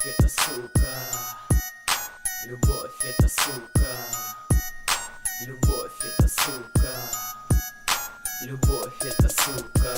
это сука. Любовь это сука. Любовь это сука. Любовь это сука.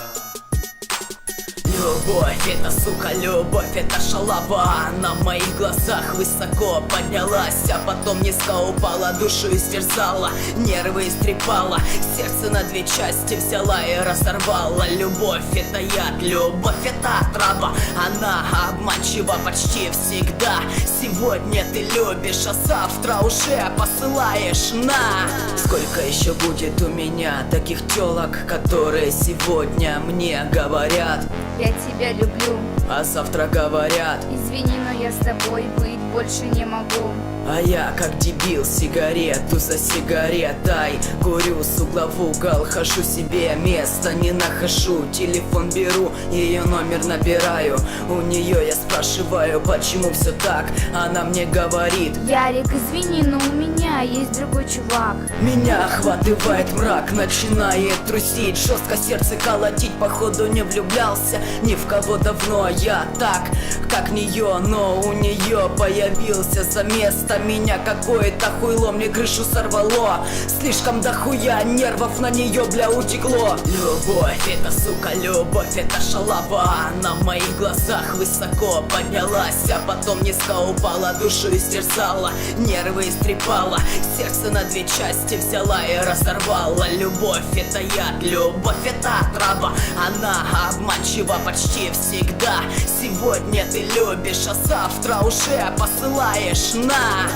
Любовь это сука, любовь это шалава. Она в моих глазах высоко поднялась, а потом низко упала, душу истерзала, нервы истрепала, сердце на две части взяла и разорвала. Любовь это яд, любовь это отрава. Она обманчива почти всегда. Сегодня ты любишь, а завтра уже посылаешь на. Сколько еще будет у меня таких телок, которые сегодня мне говорят: я тебя люблю, а завтра говорят: извини, но я с тобой быть больше не могу. а я как дебил сигарету за сигаретой курю, с угла в угол хожу, себе места не нахожу. Телефон беру, ее номер набираю, у нее я спрашиваю, почему все так. Она мне говорит: Ярик, извини, но у меня есть другой чувак. меня охватывает мрак, начинает трусить, жестко сердце колотить. Походу не влюблялся ни в кого давно я так, как нее, но у нее появился за место меня какое-то хуйло, мне крышу сорвало. Слишком дохуя нервов на нее, бля, утекло. Любовь это сука, любовь это шалава. Она в моих глазах высоко поднялась, а потом низко упала, душу истерзала, нервы истрепала, сердце на две части взяла и разорвала. Любовь это яд, любовь это отрава. Она обманчива почти всегда. Сегодня ты любишь, а завтра уже посылаешь на.